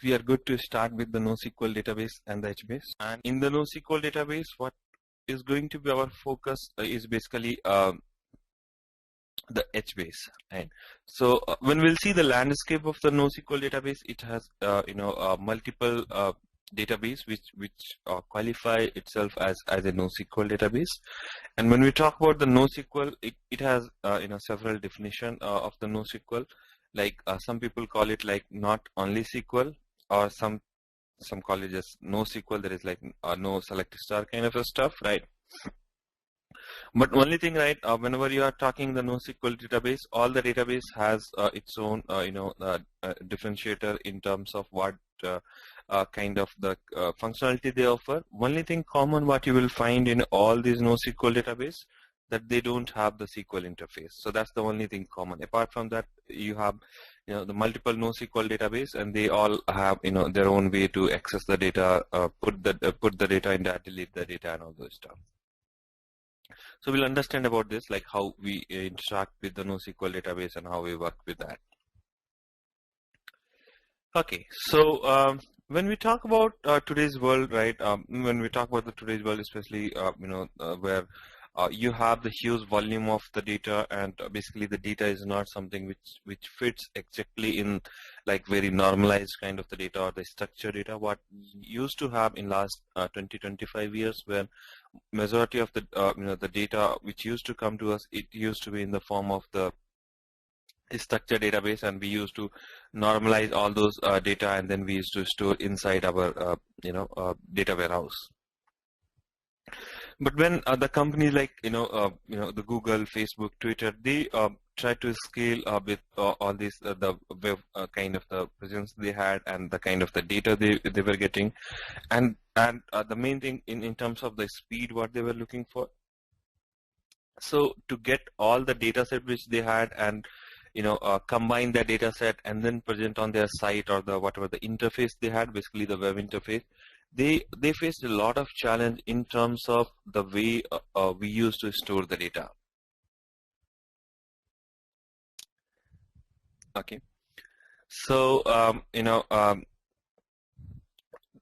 we are good to start with the NoSQL database and the HBase. And in the NoSQL database, what is going to be our focus is basically the HBase. And so when we'll see the landscape of the NoSQL database, it has multiple database which qualify itself as a NoSQL database. And when we talk about the NoSQL, it has several definition of the NoSQL. Like some people call it like not only SQL, or some call it just NoSQL. There is like no select star kind of a stuff, right? But only thing, right? Whenever you are talking the NoSQL database, all the database has its own differentiator in terms of what kind of the functionality they offer. Only thing common what you will find in all these NoSQL database, that they don't have the SQL interface. So that's the only thing common. Apart from that, you have the multiple NoSQL database, and they all have their own way to access the data, put the data in that, delete the data, and all those stuff. So we'll understand about this, like how we interact with the NoSQL database and how we work with that. Okay, so when we talk about today's world, right? When we talk about the today's world, especially where you have the huge volume of the data, and basically the data is not something which fits exactly in like very normalized kind of the data or the structured data what we used to have in last 20-25 years, where majority of the the data which used to come to us, it used to be in the form of the structured database, and we used to normalize all those data, and then we used to store inside our data warehouse. But when the companies like the Google, Facebook, Twitter, they try to scale with all these the web kind of the presence they had, and the kind of the data they were getting, and the main thing in terms of the speed what they were looking for. So to get all the data set which they had, and combine that data set and then present on their site, or the whatever the interface they had, basically the web interface, they faced a lot of challenge in terms of the way we used to store the data. Okay, so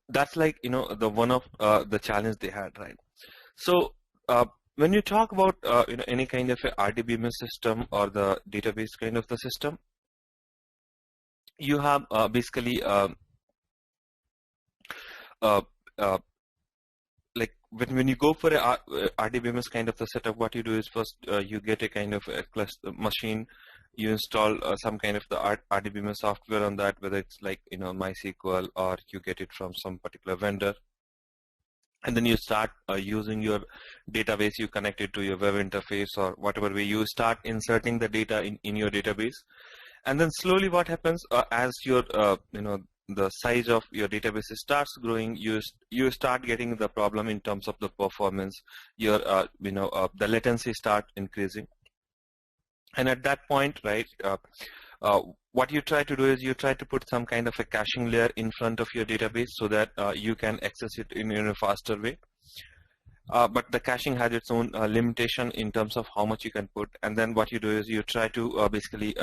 that's like the one of the challenge they had, right? So when you talk about any kind of a RDBMS system or the database kind of the system, you have basically like when you go for a RDBMS kind of the setup, what you do is first you get a kind of a cluster machine, you install some kind of the RDBMS software on that, whether it's like MySQL, or you get it from some particular vendor. And then you start using your database, you connect it to your web interface or whatever way, you start inserting the data in your database. And then slowly what happens as your the size of your database starts growing, you start getting the problem in terms of the performance, your the latency start increasing. And at that point, right, what you try to do is you try to put some kind of a caching layer in front of your database, so that you can access it in a faster way. But the caching has its own limitation in terms of how much you can put. And then what you do is you try to basically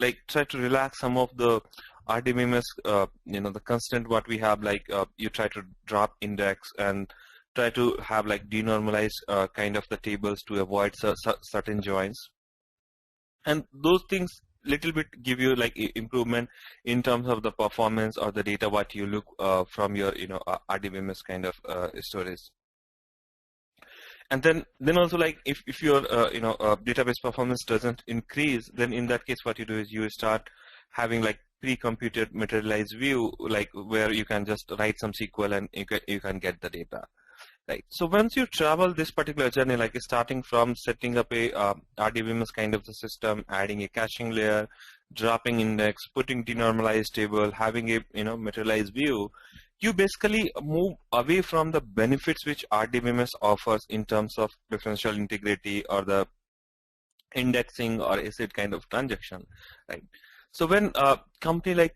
like try to relax some of the RDBMS the constant what we have, like you try to drop index and try to have like denormalize kind of the tables to avoid certain joins, and those things little bit give you like improvement in terms of the performance or the data what you look from your RDBMS kind of storage. And then also, like if your database performance doesn't increase, then in that case what you do is you start having like pre-computed materialized view, like where you can just write some SQL and you can get the data. Right. So once you travel this particular journey, like starting from setting up a RDBMS kind of the system, adding a caching layer, dropping index, putting denormalized table, having a materialized view, you basically move away from the benefits which RDBMS offers in terms of differential integrity or the indexing or ACID kind of transaction, right? So when a company like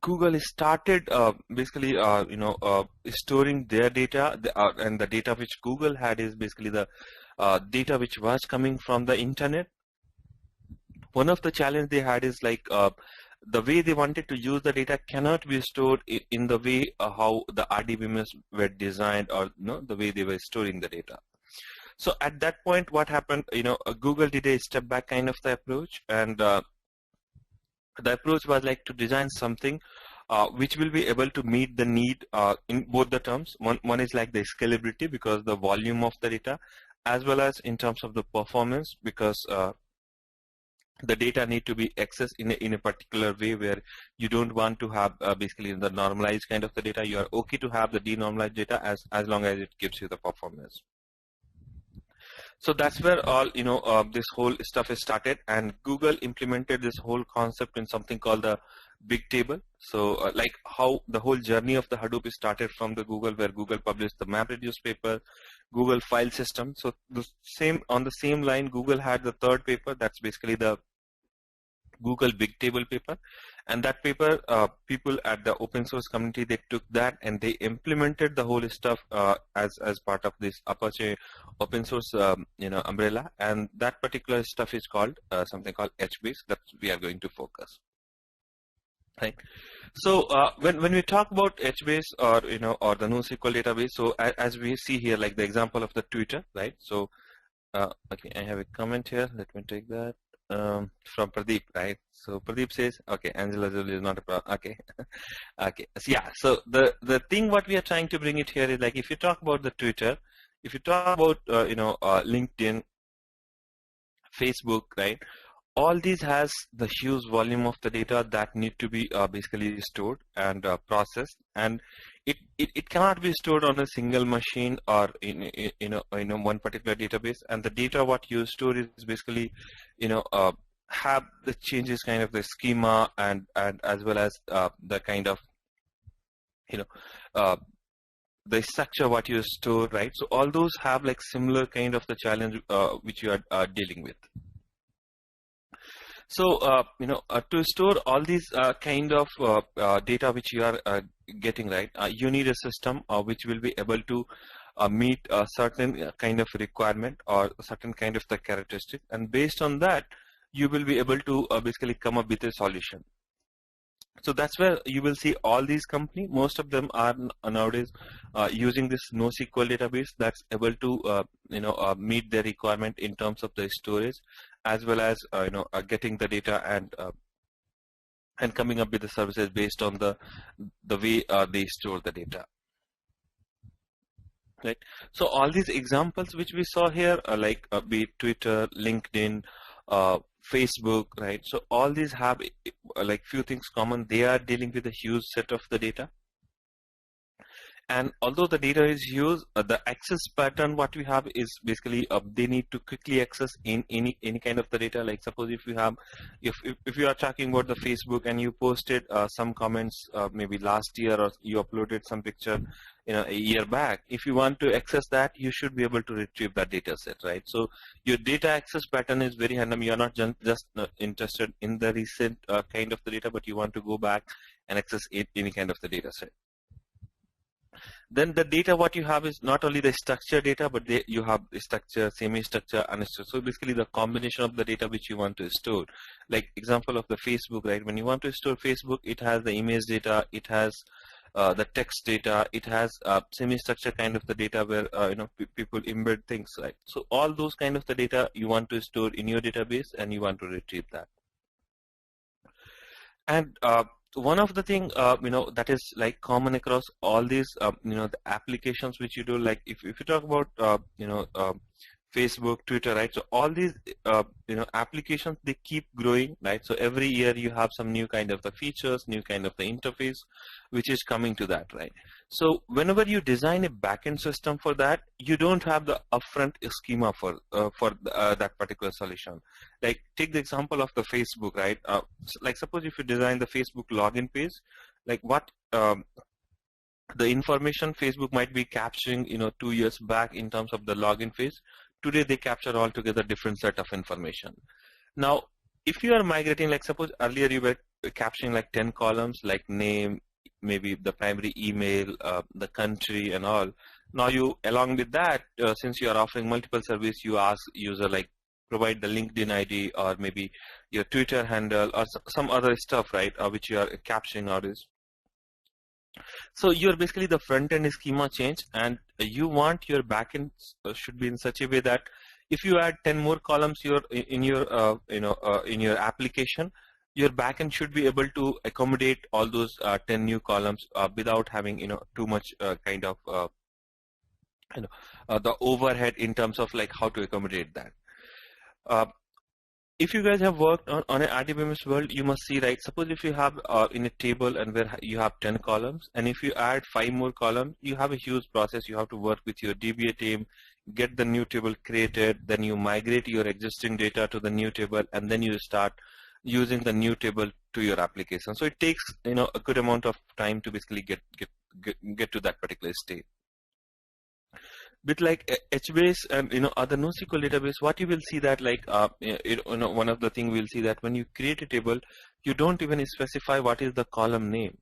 Google started basically storing their data, and the data which Google had is basically the data which was coming from the internet. One of the challenge they had is like the way they wanted to use the data cannot be stored in the way how the RDBMS were designed, or the way they were storing the data. So at that point, what happened? Google did a step back kind of the approach, and the approach was like to design something which will be able to meet the need in both the terms. One is like the scalability, because the volume of the data, as well as in terms of the performance, because the data need to be accessed in a particular way where you don't want to have basically the normalized kind of the data. You are okay to have the denormalized data as long as it gives you the performance. So that's where all this whole stuff is started, and Google implemented this whole concept in something called the big table. So like how the whole journey of the Hadoop is started from the Google, where Google published the MapReduce paper, Google file system. So on the same line, Google had the third paper, that's basically the Google big table paper. And that paper, people at the open source community, they took that and they implemented the whole stuff as part of this Apache open source umbrella. And that particular stuff is called something called HBase, that we are going to focus. Right. So when we talk about HBase or or the NoSQL database, so as we see here, like the example of the Twitter, right? So okay, I have a comment here. Let me take that. From Pradeep, right? So Pradeep says, okay, Angela Jolie is not a problem. Okay, okay. So yeah. So the thing what we are trying to bring it here is like, if you talk about the Twitter, if you talk about LinkedIn, Facebook, right? All these has the huge volume of the data that need to be basically stored and processed, and it cannot be stored on a single machine or in one particular database. And the data what you store is basically have the changes kind of the schema and as well as the kind of the structure what you store, right? So all those have like similar kind of the challenge which you are dealing with. So, to store all these kind of data which you are getting, right, you need a system which will be able to meet a certain kind of requirement or a certain kind of the characteristic, and based on that, you will be able to basically come up with a solution. So that's where you will see all these companies, most of them are nowadays using this NoSQL database that's able to meet their requirement in terms of the storage, as well as getting the data and coming up with the services based on the way they store the data. Right. So all these examples which we saw here are like be it Twitter, LinkedIn, Facebook, right? So all these have like few things common. They are dealing with a huge set of the data. And although the data is huge, the access pattern what we have is basically they need to quickly access in any kind of the data. Like suppose if you have, if you are talking about the Facebook and you posted some comments maybe last year, or you uploaded some picture a year back, if you want to access that, you should be able to retrieve that data set, right? So your data access pattern is very random. You are not just interested in the recent kind of the data, but you want to go back and access any kind of the data set. Then the data what you have is not only the structured data, but you have the structure, semi-structure, unstructured. So basically the combination of the data which you want to store. Like example of the Facebook, right? When you want to store Facebook, it has the image data, it has the text data, it has semi-structure kind of the data where people embed things, right? So all those kind of the data you want to store in your database and you want to retrieve that. And one of the thing that is like common across all these the applications which you do, like if you talk about Facebook, Twitter, right? So all these applications, they keep growing, right? So every year you have some new kind of the features, new kind of the interface which is coming to that, right? So whenever you design a backend system for that, you don't have the upfront schema for that particular solution. Like take the example of the Facebook, right? Like suppose if you design the Facebook login page, like what the information Facebook might be capturing 2 years back in terms of the login phase. Today they capture altogether different set of information. Now if you are migrating, like suppose earlier you were capturing like 10 columns, like name, maybe the primary email, the country and all. Now you, along with that, since you are offering multiple service, you ask user like provide the LinkedIn ID or maybe your Twitter handle or some other stuff, right, which you are capturing all this. So you're basically the front end schema change, and you want your backend should be in such a way that if you add 10 more columns in your in your application, your backend should be able to accommodate all those 10 new columns without having too much kind of the overhead in terms of like how to accommodate that. Uh, if you guys have worked on an RDBMS world, you must see, right, suppose if you have in a table and where you have 10 columns, and if you add 5 more columns, you have a huge process. You have to work with your DBA team, get the new table created, then you migrate your existing data to the new table, and then you start using the new table to your application. So it takes a good amount of time to basically get to that particular state. With like HBase and other NoSQL database, what you will see that like one of the things we'll see that when you create a table, you don't even specify what is the column name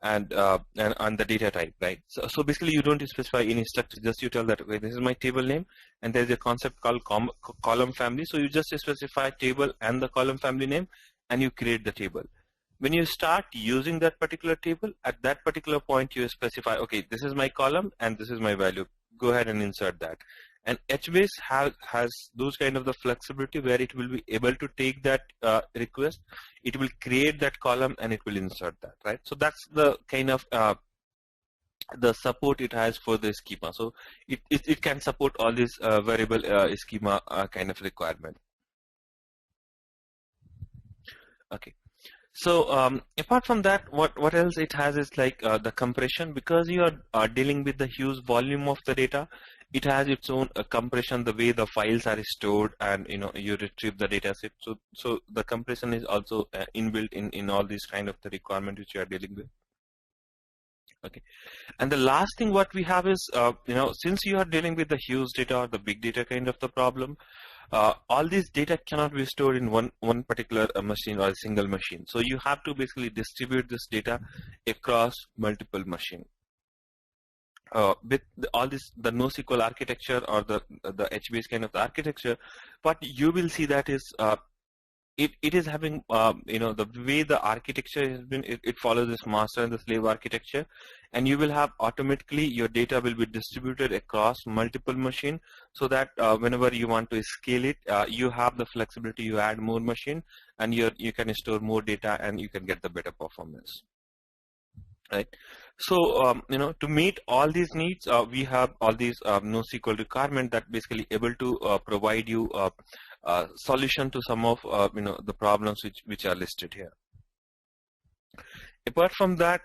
and the data type, right? So basically you don't specify any structure, just you tell that, okay, this is my table name, and there's a concept called column family. So you just specify table and the column family name, and you create the table. When you start using that particular table, at that particular point you specify, okay, this is my column and this is my value. Go ahead and insert that. And HBase has those kind of the flexibility where it will be able to take that request, it will create that column, and it will insert that, right? So that's the kind of the support it has for the schema. So it can support all these variable schema kind of requirement. Okay. So apart from that, what else it has is like the compression. Because you are dealing with the huge volume of the data, it has its own compression, the way the files are stored, and you retrieve the data set. So the compression is also inbuilt in all these kind of the requirement which you are dealing with. Okay. And the last thing what we have is since you are dealing with the huge data or the big data kind of the problem, all this data cannot be stored in one particular machine or a single machine. So you have to basically distribute this data across multiple machines. With all this, the NoSQL architecture or the HBase kind of the architecture, what you will see that is it is having the way the architecture has been, it follows this master and the slave architecture, and you will have automatically your data will be distributed across multiple machines, so that whenever you want to scale it, you have the flexibility, you add more machine, and you can store more data, and you can get the better performance, right? So to meet all these needs, we have all these NoSQL requirement that basically able to provide you solution to some of the problems which are listed here. Apart from that,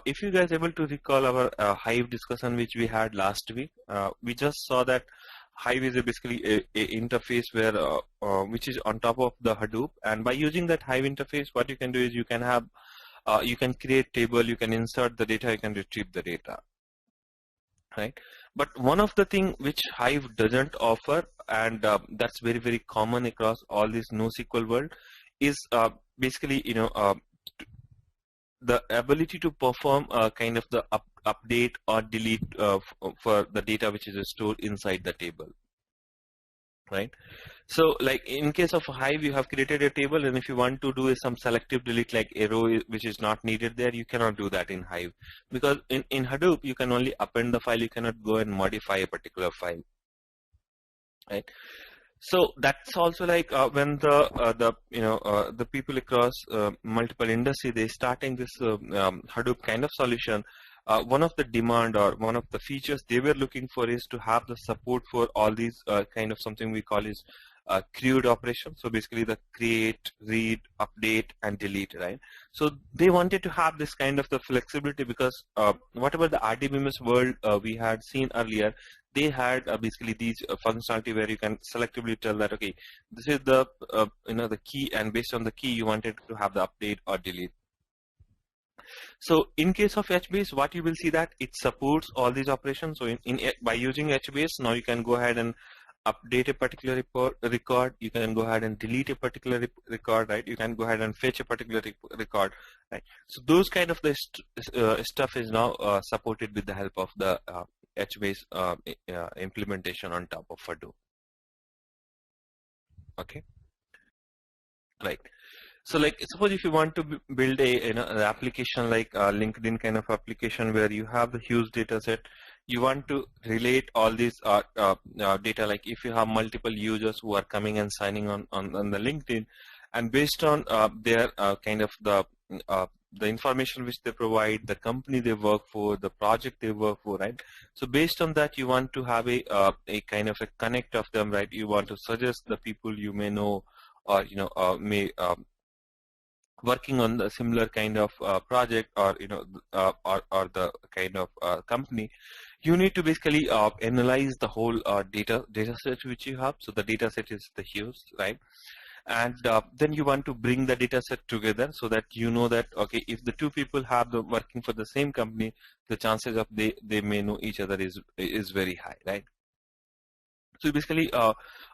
if you guys able to recall our Hive discussion which we had last week, we just saw that Hive is basically a interface where which is on top of the Hadoop, and by using that Hive interface, what you can do is you can have you can create table, you can insert the data, you can retrieve the data, right? But one of the thing which Hive doesn't offer, and that's very, very common across all this NoSQL world, is basically the ability to perform kind of the update or delete for the data which is stored inside the table, right? So like in case of Hive, you have created a table, and if you want to do some selective delete, like a row which is not needed there, you cannot do that in Hive, because in Hadoop you can only append the file, you cannot go and modify a particular file, right? So that's also like when the people across multiple industry, they starting this Hadoop kind of solution. One of the demand or one of the features they were looking for is to have the support for all these kind of something we call is CRUD operation. So basically the create, read, update, and delete, right? So they wanted to have this kind of the flexibility, because whatever the RDBMS world we had seen earlier, they had basically these functionality where you can selectively tell that, okay, this is the the key, and based on the key you wanted to have the update or delete. So in case of HBase, what you will see that it supports all these operations. So by using HBase, now you can go ahead and update a particular record, you can go ahead and delete a particular record, right? You can go ahead and fetch a particular record, right? So those kind of the stuff is now supported with the help of the HBase implementation on top of Hadoop. Okay, right. So like suppose if you want to build a an application like a LinkedIn kind of application where you have the huge data set, you want to relate all these data, like if you have multiple users who are coming and signing on the LinkedIn, and based on their kind of the information which they provide, the company they work for, the project they work for, right? So based on that, you want to have a kind of a connect of them, right? You want to suggest the people you may know, or may working on the similar kind of project, or or the kind of company. You need to basically analyze the whole data set which you have. So the data set is the huge, right? And then you want to bring the data set together so that you know that, okay, if the two people have the working for the same company, the chances of they may know each other is very high, right? So you basically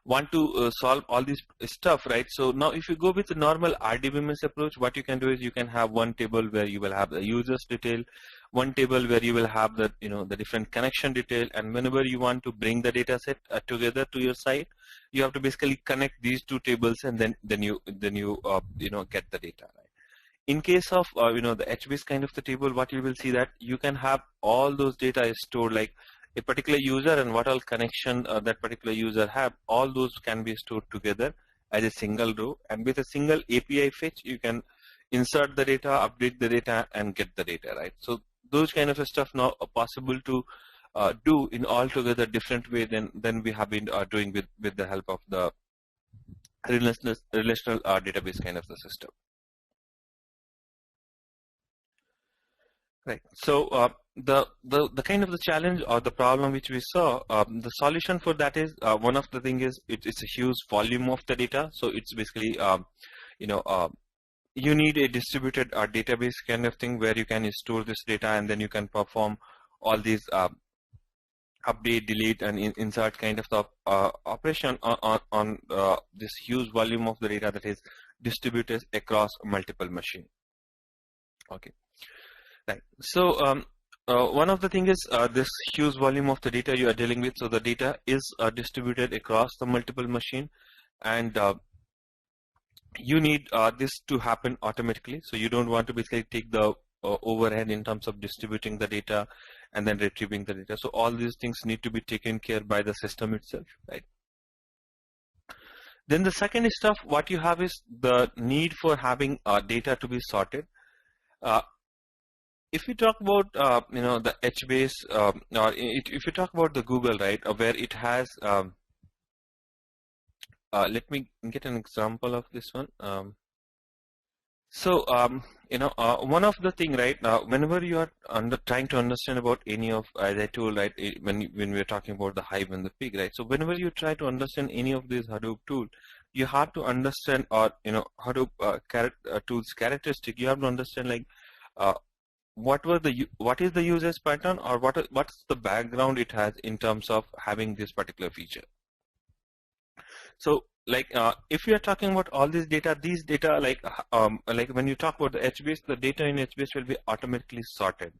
want to solve all this stuff, right? So now if you go with the normal RDBMS approach, what you can do is you can have one table where you will have the users detail, one table where you will have the the different connection detail, and whenever you want to bring the data set together to your site, you have to basically connect these two tables, and then you get the data, right? In case of the HBase kind of the table, what you will see that you can have all those data is stored, like a particular user and what all connection that particular user have, all those can be stored together as a single row, and with a single API fetch you can insert the data, update the data, and get the data, right? So those kind of stuff now are possible to do in altogether different way than we have been doing with the help of the relational database kind of the system. Right. So the kind of the challenge or the problem which we saw, the solution for that is one of the thing is it's a huge volume of the data. So it's basically you know uh, you need a distributed database kind of thing where you can store this data, and then you can perform all these update, delete, and insert kind of the operation on this huge volume of the data that is distributed across multiple machines. Okay. Right. So one of the things is this huge volume of the data you are dealing with. So the data is distributed across the multiple machine, and you need this to happen automatically. So you don't want to basically take the overhead in terms of distributing the data and then retrieving the data. So all these things need to be taken care by the system itself, right? Then the second stuff, what you have is the need for having data to be sorted. If we talk about the HBase, or if you talk about the Google, right, where it has, let me get an example of this one. One of the thing, right, whenever you are trying to understand about any of, as I told, right, when we're talking about the Hive and the Pig, right, so whenever you try to understand any of these Hadoop tool, you have to understand, or Hadoop tools characteristic, you have to understand, like, what is the user's pattern, or what's the background it has in terms of having this particular feature. So like if you are talking about all these data, like when you talk about the HBase, the data in HBase will be automatically sorted.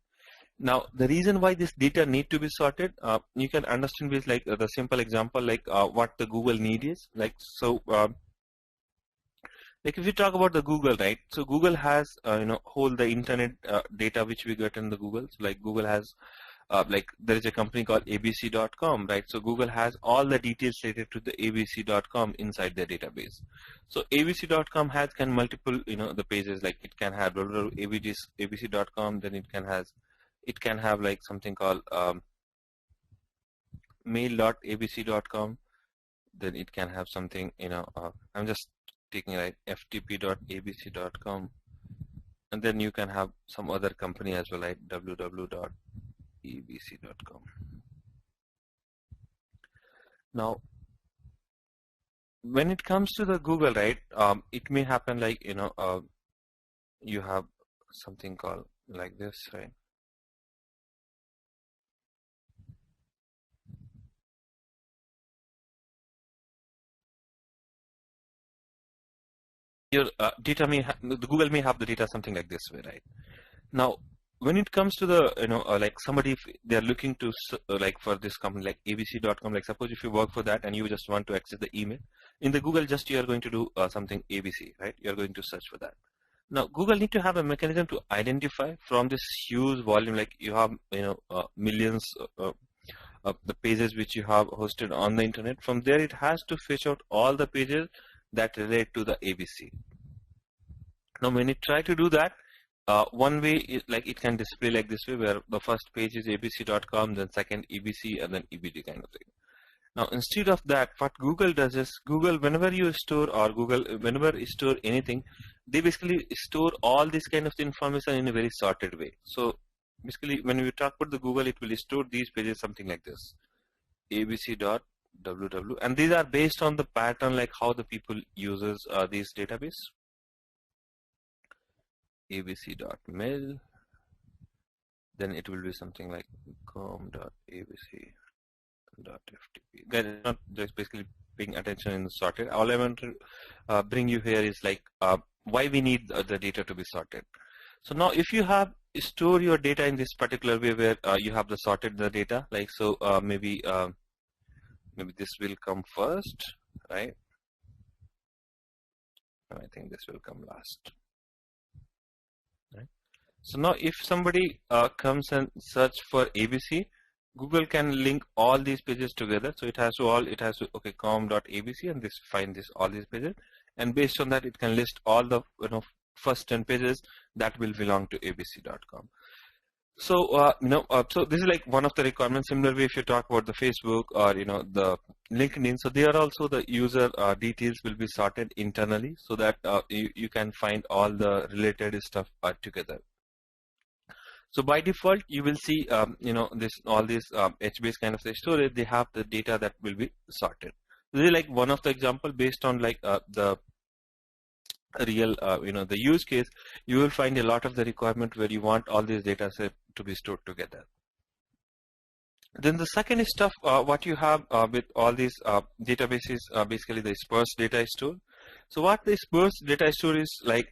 Now the reason why this data need to be sorted, you can understand with like the simple example, like what the Google need is, like, so like if you talk about the Google, right? So Google has whole the internet data which we get in the Google. So like Google has like there is a company called abc.com, right? So Google has all the details related to the abc.com inside their database. So abc.com has multiple the pages, like it can have abc.com, then it can have like something called mail.abc.com, then it can have something I'm just taking like ftp.abc.com, and then you can have some other company as well, like www.abc.com. Now when it comes to the Google, right, it may happen like you have something called like this, right? Your data the Google may have the data something like this way, right? Now when it comes to the, like somebody, if they're looking to, like for this company like abc.com, like suppose if you work for that and you just want to access the email, in the Google, just you are going to do something ABC, right? You're going to search for that. Now, Google need to have a mechanism to identify from this huge volume, like you have, millions of the pages which you have hosted on the internet. From there, it has to fetch out all the pages that relate to the ABC. Now, when you try to do that, one way is like it can display like this way, where the first page is abc.com, then second EBC, and then EBD kind of thing. Now, instead of that, what Google does is Google, whenever you store, or Google, whenever you store anything, they basically store all this kind of information in a very sorted way. So basically, when we talk about the Google, it will store these pages something like this, abc.ww, and these are based on the pattern, like how the people uses these database. abc.mail, then it will be something like com.abc.ftp. Guys, not just basically paying attention in the sorted. All I want to bring you here is like why we need the data to be sorted. So now, if you have store your data in this particular way, where you have the sorted the data, like so, maybe this will come first, right? I think this will come last. Right. So now, if somebody comes and search for ABC, Google can link all these pages together. So it has to okay, com.abc, and this find this all these pages, and based on that, it can list all the first 10 pages that will belong to abc.com. So so this is like one of the requirements. Similarly, if you talk about the Facebook or the LinkedIn, so there also the user details will be sorted internally, so that you can find all the related stuff together. So by default, you will see all these HBase kind of storage. They have the data that will be sorted. This is like one of the example based on like the real the use case. You will find a lot of the requirement where you want all these data set to be stored together. Then the second stuff, what you have with all these databases, basically the sparse data store. So what the sparse data store is like,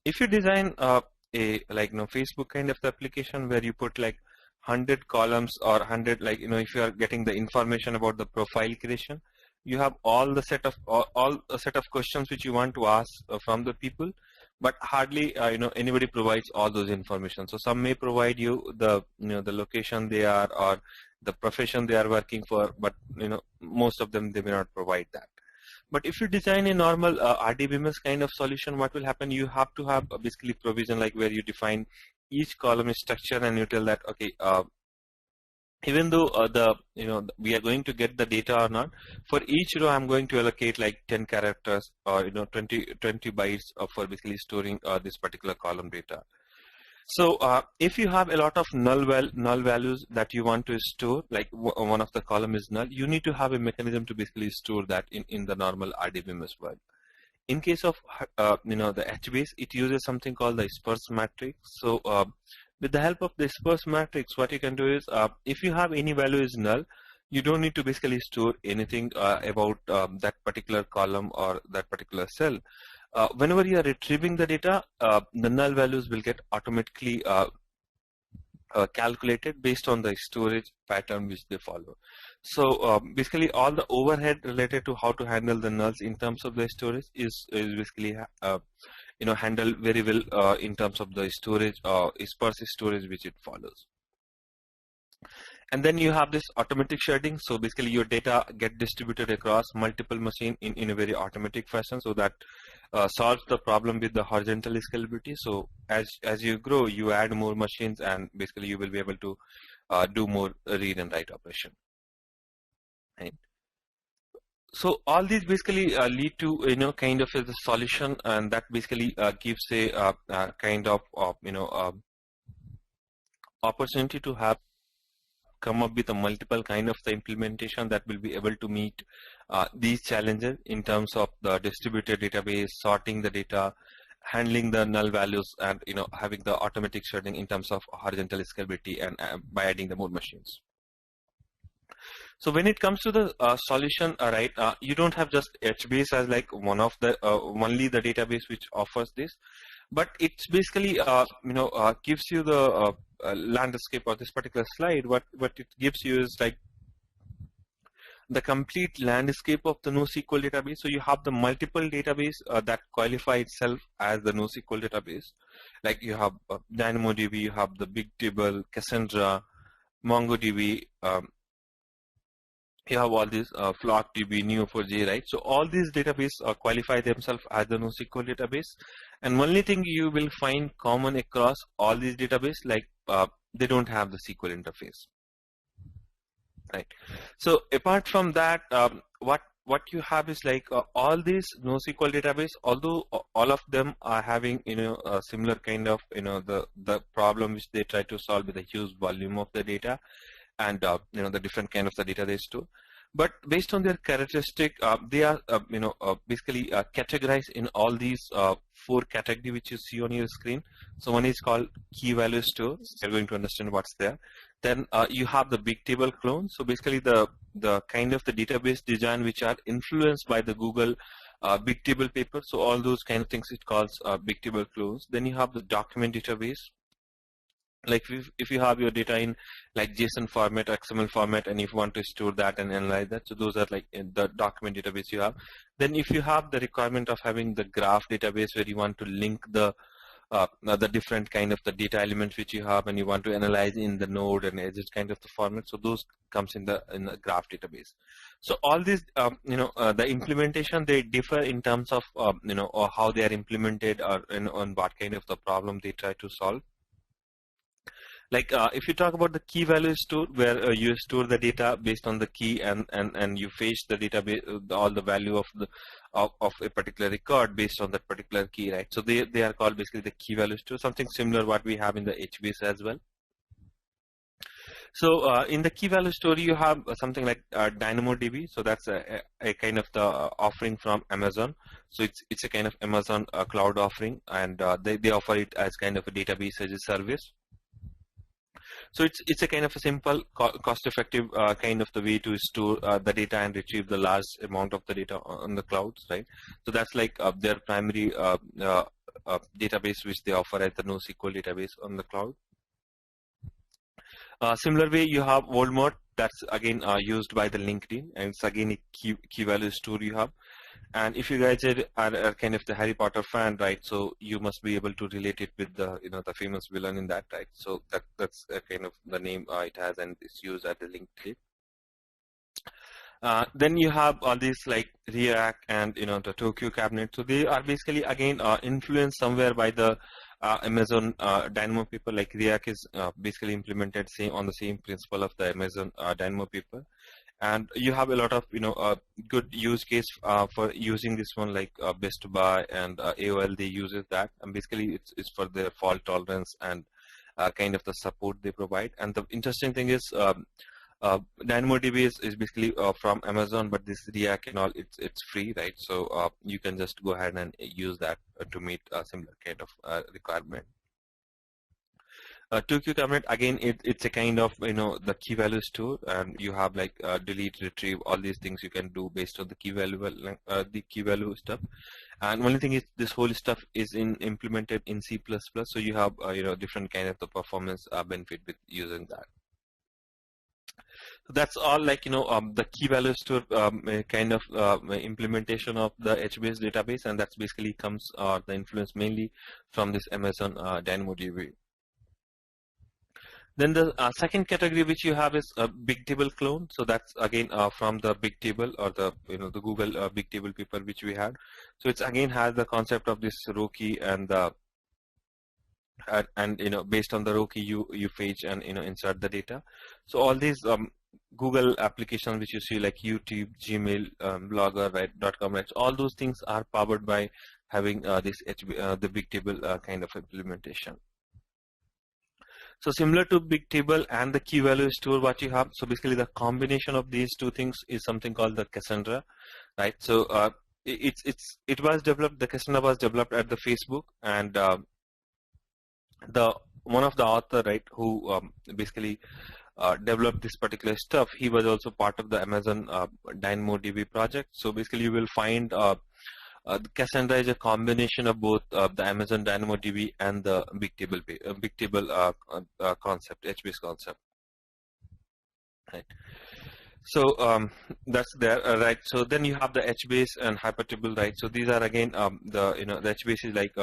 if you design a Facebook kind of the application where you put like 100 columns or 100, like if you are getting the information about the profile creation, you have all the set of all a set of questions which you want to ask from the people, but hardly anybody provides all those information. So some may provide you the the location they are or the profession they are working for, but most of them, they may not provide that. But if you design a normal RDBMS kind of solution, what will happen? You have to have basically provision, like where you define each column structure, and you tell that, okay, even though we are going to get the data or not, for each row I'm going to allocate like 10 characters or 20 bytes for basically storing this particular column data. So if you have a lot of null values that you want to store, like one of the column is null, you need to have a mechanism to basically store that in the normal RDBMS world. In case of the HBase, it uses something called the sparse matrix. So with the help of the sparse matrix, what you can do is, if you have any value is null, you don't need to basically store anything about that particular column or that particular cell. Whenever you are retrieving the data, the null values will get automatically calculated based on the storage pattern which they follow. So basically, all the overhead related to how to handle the nulls in terms of the storage is basically handled very well in terms of the storage sparse storage which it follows. And then you have this automatic sharding. So basically, your data get distributed across multiple machines in a very automatic fashion, so that solves the problem with the horizontal scalability. So as you grow, you add more machines, and basically you will be able to do more read and write operation. Right. So all these basically lead to kind of a solution, and that basically gives a kind of opportunity to have come up with a multiple kind of the implementation that will be able to meet these challenges in terms of the distributed database, sorting the data, handling the null values, and having the automatic sharding in terms of horizontal scalability, and by adding the more machines. So when it comes to the solution, right, you don't have just HBase as like one of the only the database which offers this, but it's basically gives you the landscape of this particular slide. What it gives you is like the complete landscape of the NoSQL database. So you have the multiple database that qualify itself as the NoSQL database. Like you have DynamoDB, you have the Bigtable, Cassandra, MongoDB, you have all these FlockDB, Neo4j, right? So all these databases qualify themselves as the NoSQL database. And only thing you will find common across all these databases, like they don't have the SQL interface, right? So apart from that, what you have is like all these NoSQL database, although all of them are having a similar kind of the problem which they try to solve with the huge volume of the data, and the different kind of the data they store. But based on their characteristic, they are basically categorized in all these 4 categories which you see on your screen. So one is called key value store. You're going to understand what's there. Then you have the Bigtable clone. So basically the kind of the database design which are influenced by the Google Bigtable paper. So all those kind of things it calls Bigtable clones. Then you have the document database. Like if you have your data in like JSON format, XML format, and if you want to store that and analyze that, so those are like in the document database you have. Then if you have the requirement of having the graph database where you want to link the different kind of the data elements which you have, and you want to analyze in the node and edges kind of the format, so those comes in the graph database. So all these the implementation, they differ in terms of or how they are implemented, or on what kind of the problem they try to solve. Like if you talk about the key value store, where you store the data based on the key, and you fetch the database all the value of the of a particular record based on that particular key, right? So they are called basically the key value store, something similar what we have in the HBase as well. So in the key value store, you have something like DynamoDB. So that's a kind of the offering from Amazon. So it's a kind of Amazon cloud offering, and they offer it as kind of a database as a service. So it's a kind of a simple, cost-effective kind of the way to store the data and retrieve the large amount of the data on the clouds, right? So that's like their primary database which they offer as the NoSQL database on the cloud. Similar way, you have Voldemort. That's again used by the LinkedIn, and it's again a key value store you have. And if you guys are kind of the Harry Potter fan, right? So you must be able to relate it with the the famous villain in that, right? So that's kind of the name it has, and it's used at the LinkedIn. Then you have all these like React and the Tokyo cabinet. So they are basically again influenced somewhere by the Amazon Dynamo paper. Like React is basically implemented on the same principle of the Amazon Dynamo paper. And you have a lot of good use case for using this one, like Best Buy and AOL. They uses that, and basically it's for their fault tolerance and kind of the support they provide. And the interesting thing is DynamoDB is basically from Amazon, but this React and all, it's free, right? So you can just go ahead and use that to meet a similar kind of requirement. Tokyo cabinet, again, it's a kind of the key value store, and you have like delete, retrieve, all these things you can do based on the key value stuff. And only thing is, this whole stuff is implemented in C++, so you have different kind of the performance benefit with using that. So that's all like the key value store kind of implementation of the HBase database, and that's basically comes the influence mainly from this Amazon DynamoDB. Then the second category which you have is a Bigtable clone. So that's again from the Bigtable, or the the Google Bigtable paper which we had. So it's again has the concept of this row key, and the based on the row key you fetch and insert the data. So all these Google applications which you see like YouTube, Gmail, Blogger, right, .com, right, all those things are powered by having this the Bigtable kind of implementation. So similar to Bigtable and the key value store, what you have, so basically the combination of these two things is something called the Cassandra, right? So it was developed, the Cassandra was developed at the Facebook, and the one of the author, right, who basically developed this particular stuff, he was also part of the Amazon DynamoDB project. So basically you will find The Cassandra is a combination of both the Amazon DynamoDB and the Bigtable concept, HBase concept. Right. So that's there, right? So then you have the HBase and Hypertable, right? So these are again the HBase is like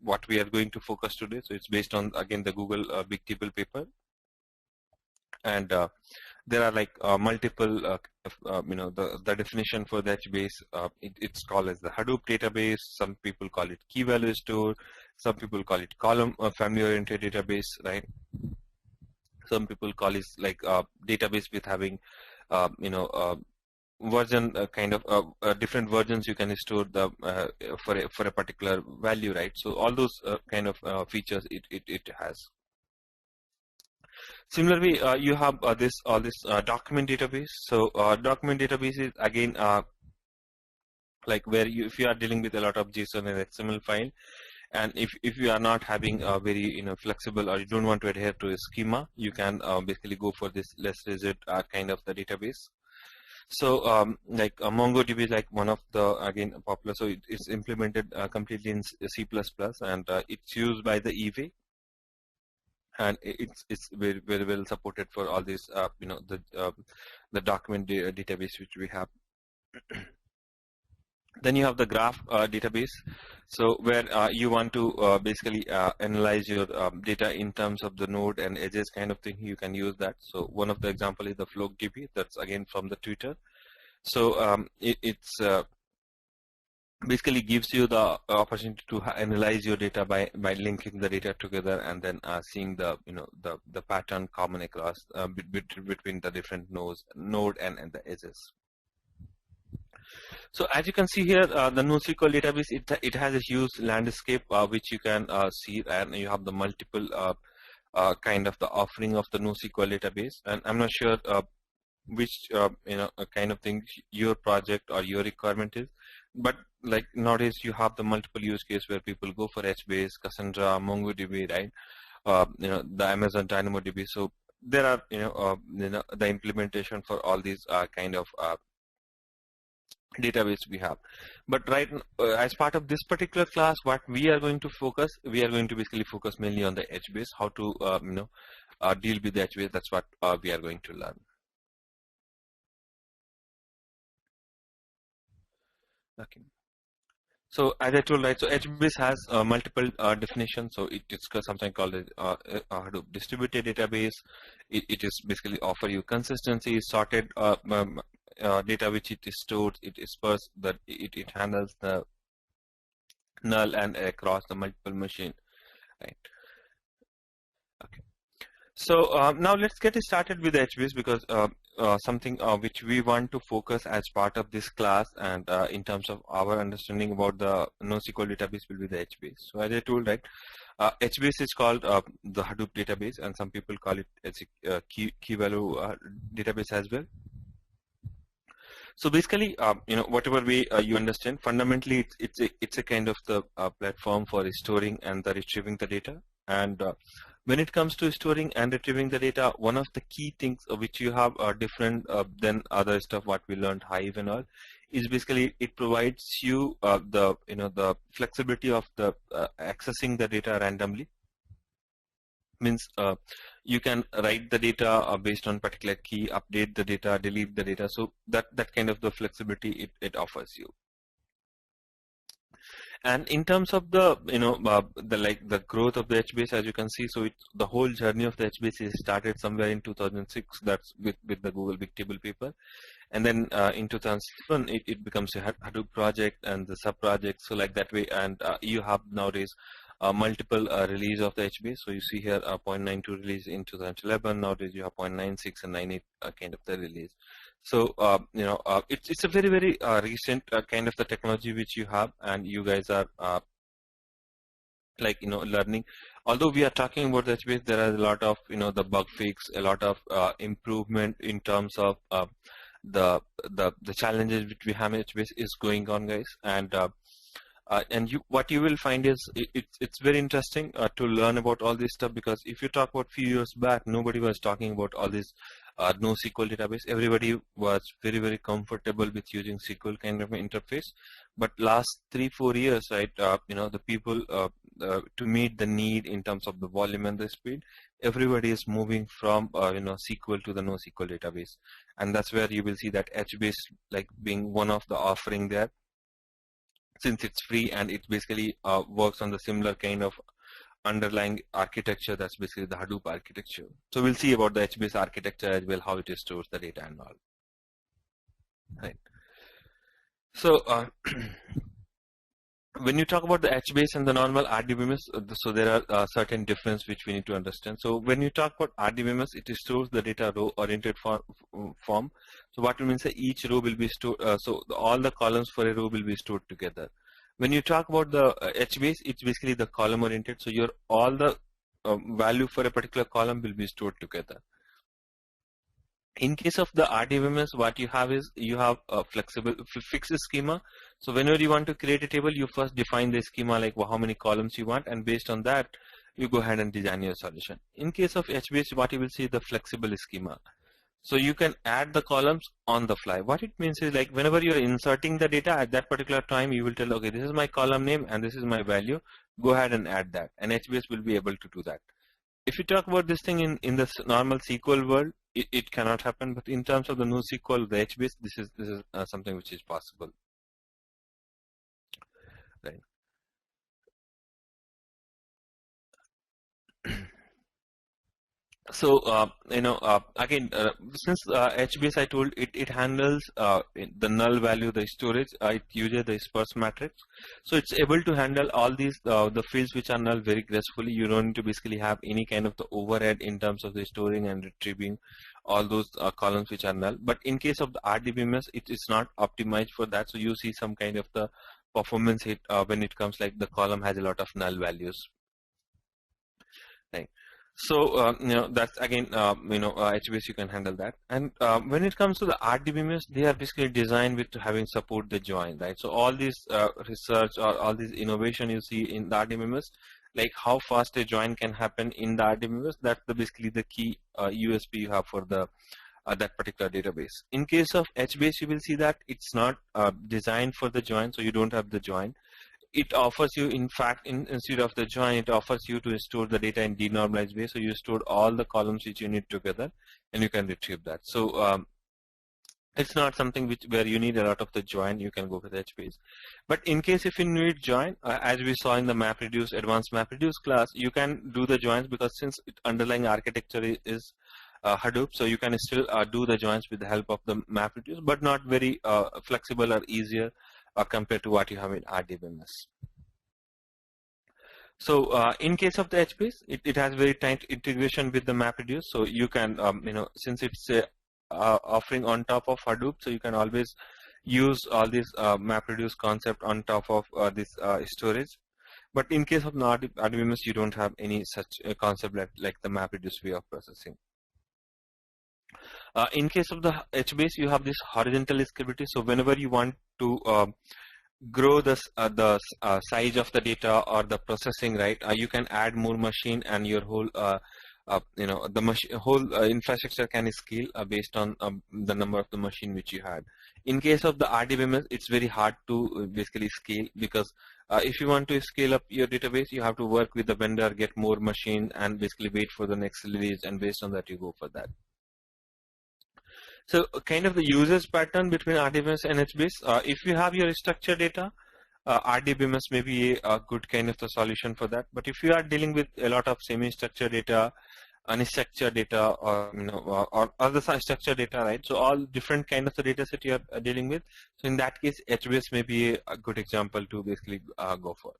what we are going to focus today. So it's based on again the Google Bigtable paper, and there are like multiple the definition for the HBase. It's called as the Hadoop database. Some people call it key value store. Some people call it column family oriented database, right? Some people call it like database with having version kind of different versions you can store the for a particular value, right? So all those kind of features it has. Similarly, you have this document database. So document database is again like where if you are dealing with a lot of JSON and XML file, and if you are not having a very flexible, or you don't want to adhere to a schema, you can basically go for this less rigid kind of the database. So like MongoDB is like one of the again popular. So it's implemented completely in C++, and it's used by the eWay, and it's very well supported for all these the document database which we have. Then you have the graph database, so where you want to basically analyze your data in terms of the node and edges kind of thing. You can use that. So one of the example is the FlockDB. That's again from the Twitter. So it's basically gives you the opportunity to analyze your data by linking the data together, and then seeing the the pattern common across between the different node and the edges. So as you can see here, the NoSQL database, it has a huge landscape which you can see, and you have the multiple kind of the offering of the NoSQL database. And I'm not sure which kind of thing your project or your requirement is, but like nowadays you have the multiple use case where people go for HBase, Cassandra, MongoDB, right? The Amazon DynamoDB. So there are the implementation for all these kind of database we have. But right as part of this particular class, what we are going to focus, we are going to basically focus mainly on the HBase, how to deal with the HBase. That's what we are going to learn. Okay. So as I told, right, so HBase has multiple definitions. So it's something called Hadoop distributed database. It is basically offer you consistency, sorted data which it stores, it disperses, that it handles the null and across the multiple machine, right? Okay. So now let's get started with HBase, because something which we want to focus as part of this class, and in terms of our understanding about the NoSQL database will be the HBase. So as I told, right, HBase is called the Hadoop database, and some people call it as a key value database as well. So basically, whatever way you understand, fundamentally it's a kind of the platform for storing and the retrieving the data. And when it comes to storing and retrieving the data, one of the key things which you have different than other stuff what we learned, Hive and all, is basically it provides you the flexibility of the accessing the data randomly. Means you can write the data based on particular key, update the data, delete the data. So that kind of the flexibility it offers you. And in terms of the the growth of the HBase, as you can see, so the whole journey of the HBase is started somewhere in 2006. That's with the Google Bigtable paper, and then in 2007 it becomes a Hadoop project and the sub project. So like that way, and you have nowadays multiple release of the HBase. So you see here 0.92 release in 2011. Nowadays you have 0.96 and 98 kind of the release. So it's a very recent kind of the technology which you have, and you guys are learning. Although we are talking about the HBase, there are a lot of the bug fix, a lot of improvement in terms of the challenges which we have in HBase is going on, guys. And what you will find is it's very interesting to learn about all this stuff, because if you talk about few years back, nobody was talking about all this NoSQL database. Everybody was very comfortable with using SQL kind of an interface, but last 3-4 years, right, the people to meet the need in terms of the volume and the speed, everybody is moving from SQL to the NoSQL database, and that's where you will see that HBase like being one of the offering there, since it's free and it basically works on the similar kind of underlying architecture. That's basically the Hadoop architecture. So we'll see about the HBase architecture as well, how it stores the data and all. Right. So when you talk about the HBase and the normal RDBMS, so there are certain difference which we need to understand. So when you talk about RDBMS, it stores the data row-oriented form. So what it means that each row will be stored. All the columns for a row will be stored together. When you talk about the HBase, it's basically the column-oriented. So all the value for a particular column will be stored together. In case of the RDBMS, what you have is you have a flexible fixed schema. So whenever you want to create a table, you first define the schema, like how many columns you want, and based on that, you go ahead and design your solution. In case of HBase, what you will see is the flexible schema. So you can add the columns on the fly. What it means is, like, whenever you're inserting the data at that particular time, you will tell, okay, this is my column name and this is my value. Go ahead and add that, and HBase will be able to do that. If you talk about this thing in the normal SQL world, it cannot happen. But in terms of the NoSQL, the HBase, this is something which is possible. Right. So again, since HBase, I told it handles the null value, the storage, it uses the sparse matrix, so it's able to handle all these the fields which are null very gracefully. You don't need to basically have any kind of the overhead in terms of the storing and retrieving all those columns which are null. But in case of the RDBMS, it is not optimized for that. So you see some kind of the performance hit when it comes, like the column has a lot of null values. Right. So that's again HBase, you can handle that. And when it comes to the RDBMS, they are basically designed with having support the join, right? So all this research or all this innovation you see in the RDBMS, like how fast a join can happen in the RDBMS, that's basically the key USP you have for the that particular database. In case of HBase, you will see that it's not designed for the join, so you don't have the join. It offers you, in fact, instead of the join, it offers you to store the data in denormalized way. So you store all the columns which you need together, and you can retrieve that. So it's not something where you need a lot of the join. You can go with HBase. But in case if you need join, as we saw in the MapReduce, advanced MapReduce class, you can do the joins, because since underlying architecture is Hadoop, so you can still do the joins with the help of the MapReduce, but not very flexible or easier compared to what you have in RDBMS. So in case of the HBase, it has very tight integration with the MapReduce. So you can, since it's offering on top of Hadoop, so you can always use all this MapReduce concept on top of this storage. But in case of RDBMS, you don't have any such concept like the MapReduce way of processing. In case of the HBase, you have this horizontal scalability. So whenever you want to grow the size of the data or the processing, right, you can add more machine, and your whole whole infrastructure can scale based on the number of the machine which you had. In case of the RDBMS, it's very hard to basically scale, because if you want to scale up your database, you have to work with the vendor, get more machine, and basically wait for the next release, and based on that you go for that. So kind of the usage pattern between RDBMS and HBase, if you have your structured data, RDBMS may be a good kind of the solution for that. But if you are dealing with a lot of semi-structured data, unstructured data, or other structured data, right? So all different kind of the data set you are dealing with. So in that case, HBase may be a good example to basically go for.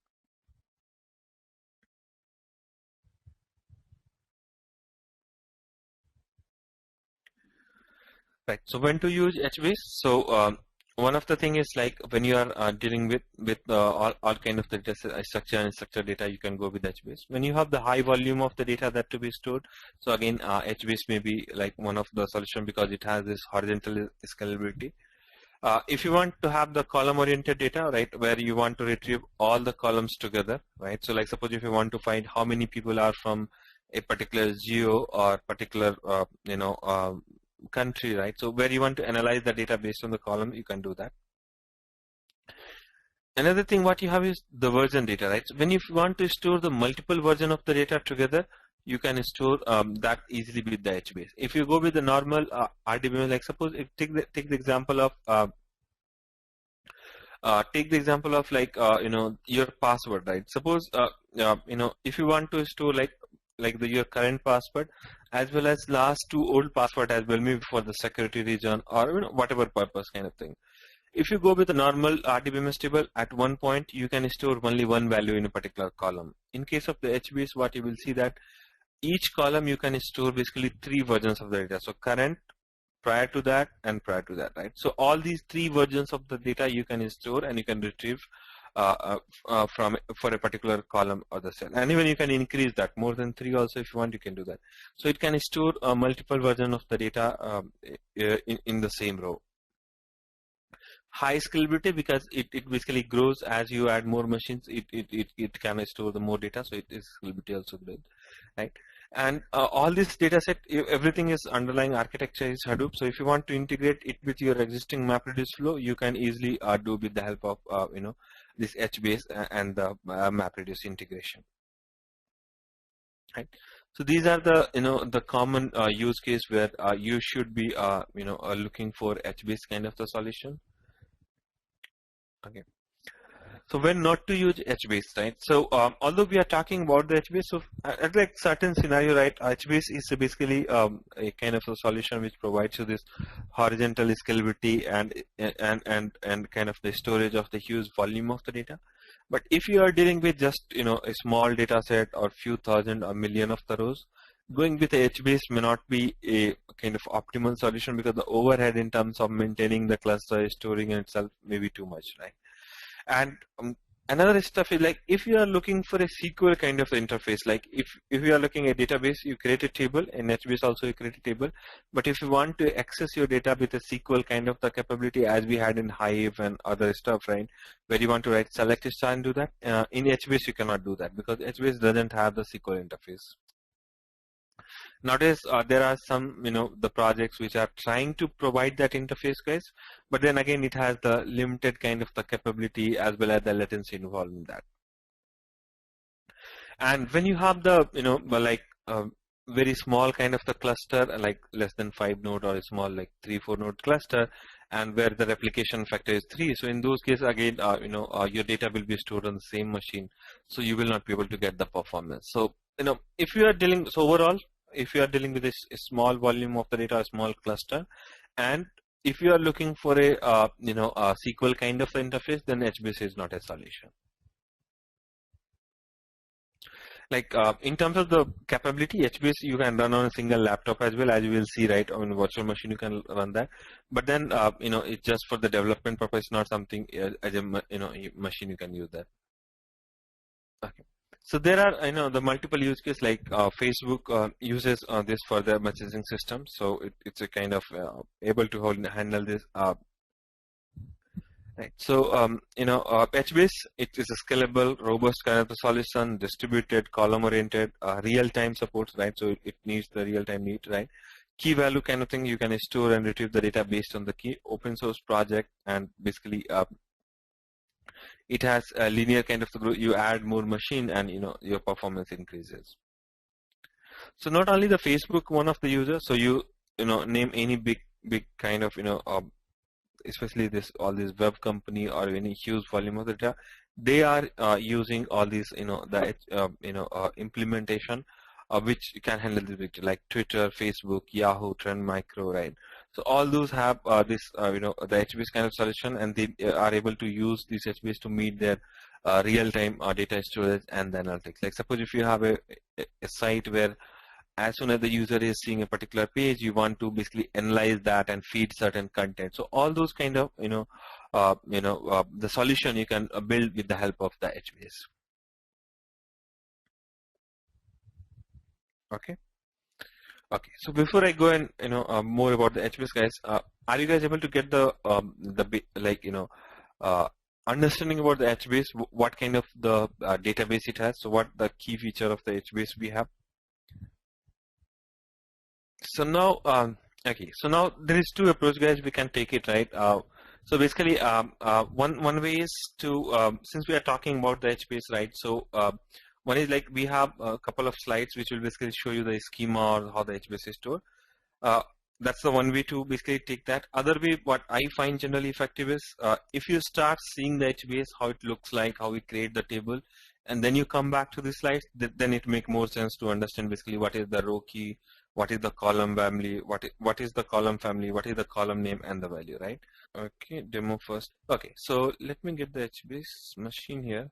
Right. So when to use HBase? So one of the thing is, like, when you are dealing with all kind of the data structure and structured data, you can go with HBase. When you have the high volume of the data that to be stored, so again HBase may be like one of the solution, because it has this horizontal scalability. If you want to have the column-oriented data, right, where you want to retrieve all the columns together, right? So like suppose if you want to find how many people are from a particular geo or particular country, right? So where you want to analyze the data based on the column, you can do that. Another thing what you have is the version data, right? So when you want to store the multiple version of the data together, you can store that easily with the HBase. If you go with the normal RDBMS, like suppose if take the example of like your password, right? Suppose if you want to store like your current password as well as last two old password as well, maybe for the security reason or whatever purpose kind of thing. If you go with a normal RDBMS table, at one point you can store only one value in a particular column. In case of the HBase, what you will see that each column you can store basically three versions of the data. So current, prior to that, and prior to that, right? So all these three versions of the data you can store and you can retrieve from for a particular column or the cell. And even you can increase that more than three also if you want, you can do that. So it can store multiple version of the data in the same row. High scalability because it basically grows as you add more machines. It can store the more data, so it is scalability also good, right? And all this data set, everything is underlying architecture is Hadoop. So if you want to integrate it with your existing MapReduce flow, you can easily do with the help of this HBase and the MapReduce integration, right? So these are the the common use case where you should be looking for HBase kind of the solution. Okay. So when not to use HBase, right? So although we are talking about the HBase, so at like certain scenario, right, HBase is basically a kind of a solution which provides you this horizontal scalability and kind of the storage of the huge volume of the data. But if you are dealing with just a small data set or few thousand or million of the rows, going with a HBase may not be a kind of optimal solution because the overhead in terms of maintaining the cluster, storing itself may be too much, right? And another stuff is like if you are looking for a SQL kind of interface, like if you are looking at database, you create a table. In HBase also you create a table. But if you want to access your data with a SQL kind of the capability as we had in Hive and other stuff, right, where you want to write select star and do that, in HBase you cannot do that because HBase doesn't have the SQL interface. Nowadays, there are some, the projects which are trying to provide that interface, guys. But then again, it has the limited kind of the capability as well as the latency involved in that. And when you have the, very small kind of the cluster, like less than 5 node or a small like 3-4 node cluster, and where the replication factor is 3. So in those cases, again, your data will be stored on the same machine, so you will not be able to get the performance. So if you are dealing, so overall, if you are dealing with a small volume of the data, a small cluster, and if you are looking for a a SQL kind of interface, then HBase is not a solution. Like in terms of the capability, HBase you can run on a single laptop as well, as you will see, right? On virtual machine you can run that, but then it's just for the development purpose, not something as a machine you can use that. Okay. So there are, the multiple use cases like Facebook uses this for their messaging system. So it's a kind of able to handle this. Right. So HBase, it is a scalable, robust kind of a solution, distributed, column-oriented, real-time supports, right? So it needs the real-time need, right? Key value kind of thing, you can store and retrieve the data based on the key. Open source project, and basically it has a linear kind of growth. You add more machine and your performance increases. So not only the Facebook, one of the users, so you name any big kind of especially all this web company or any huge volume of data, they are using all these implementation which can handle this data, like Twitter, Facebook, Yahoo, Trend Micro, right? So all those have this the HBase kind of solution, and they are able to use this HBase to meet their real-time data storage and the analytics. Like suppose if you have a site where as soon as the user is seeing a particular page, you want to basically analyze that and feed certain content. So all those kind of the solution you can build with the help of the HBase. Okay. Okay. So before I go and more about the HBase, guys, are you guys able to get the understanding about the HBase? What kind of the database it has? So what the key feature of the HBase we have? So now Okay, so now there is two approach, guys. We can take it, right? So basically, one way is to since we are talking about the HBase, right? So one is like we have a couple of slides which will basically show you the schema or how the HBase is stored. Uh, that's the one way to basically take that. Other way, what I find generally effective is if you start seeing the HBase, how it looks like, how we create the table, and then you come back to the slides, then it make more sense to understand basically what is the row key, what is the column family, what is the column family, what is the column name and the value, right? Okay, demo first. Okay, so let me get the HBase machine here.